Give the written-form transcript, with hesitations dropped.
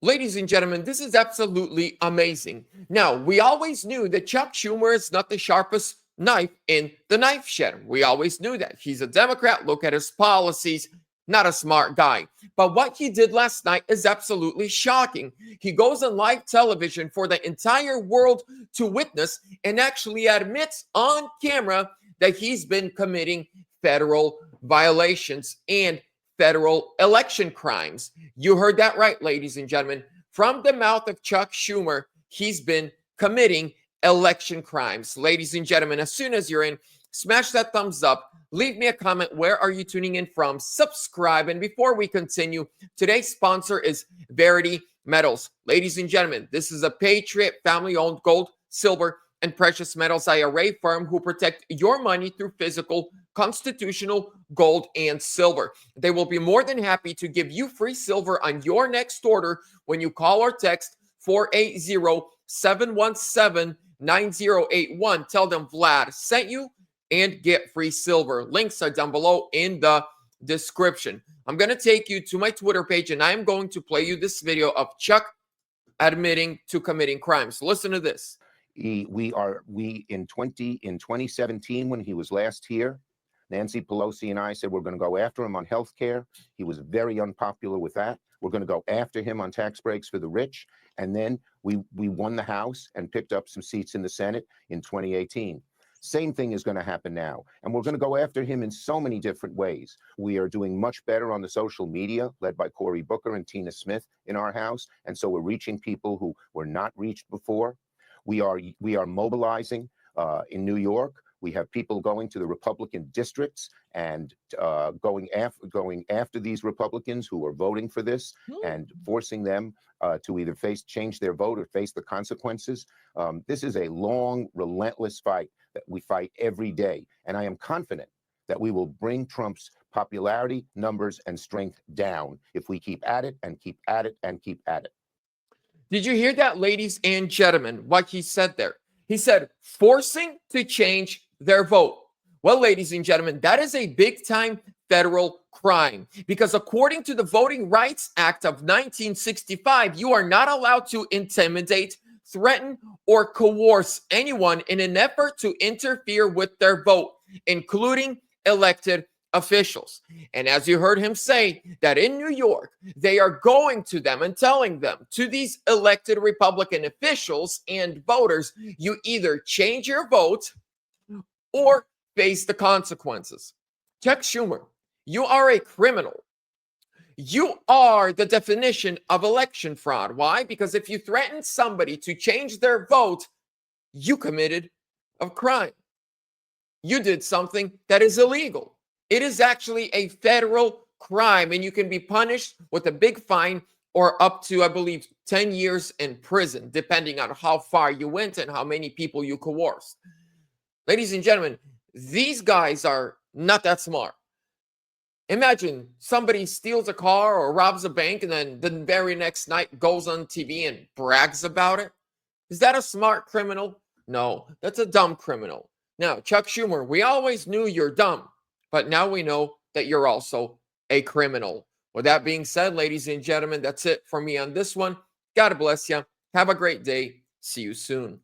Ladies and gentlemen, this is absolutely amazing. Now, we always knew that Chuck Schumer is not the sharpest knife in the knife shed. We always knew that. He's a Democrat. Look at his policies. Not a smart guy. But what he did last night is absolutely shocking. He goes on live television for the entire world to witness and actually admits on camera that he's been committing federal violations and federal election crimes. You heard that right, ladies and gentlemen. From the mouth of Chuck Schumer, he's been committing election crimes. Ladies and gentlemen, as soon as you're in, smash that thumbs up. Leave me a comment. Where are you tuning in from? Subscribe. And before we continue, today's sponsor is Verity Metals. Ladies and gentlemen, this is a Patriot family-owned gold, silver, and precious metals IRA firm who protect your money through physical, constitutional gold and silver. They will be more than happy to give you free silver on your next order when you call or text 480-717-9081. Tell them Vlad sent you and get free silver. Links are down below in the description. I'm going to take you to my Twitter page and I'm going to play you this video of Chuck admitting to committing crimes. Listen to this. In 2017, when he was last here, Nancy Pelosi and I said we're going to go after him on health care. He was very unpopular with that. We're going to go after him on tax breaks for the rich. And then we won the House and picked up some seats in the Senate in 2018. Same thing is going to happen now. And we're going to go after him in so many different ways. We are doing much better on the social media, led by Cory Booker and Tina Smith in our House. And so we're reaching people who were not reached before. We are mobilizing in New York. We have people going to the Republican districts and going after these Republicans who are voting for this and forcing them to either change their vote or face the consequences. This is a long, relentless fight that we fight every day. And I am confident that we will bring Trump's popularity, numbers, and strength down if we keep at it and keep at it and keep at it. Did you hear that, ladies and gentlemen, what he said there? He said, forcing to change their vote. Well, ladies and gentlemen, that is a big-time federal crime because according to the Voting Rights Act of 1965, you are not allowed to intimidate, threaten, or coerce anyone in an effort to interfere with their vote, including elected officials. And as you heard him say, that in New York, they are going to them and telling them, to these elected Republican officials and voters, you either change your vote or face the consequences. Chuck Schumer, you are a criminal. You are the definition of election fraud. Why? Because if you threaten somebody to change their vote, you committed a crime. You did something that is illegal. It is actually a federal crime, and you can be punished with a big fine or up to, I believe, 10 years in prison, depending on how far you went and how many people you coerced. Ladies and gentlemen, these guys are not that smart. Imagine somebody steals a car or robs a bank and then the very next night goes on TV and brags about it. Is that a smart criminal? No, that's a dumb criminal. Now, Chuck Schumer, we always knew you're dumb. But now we know that you're also a criminal. With that being said, ladies and gentlemen, that's it for me on this one. God bless you. Have a great day. See you soon.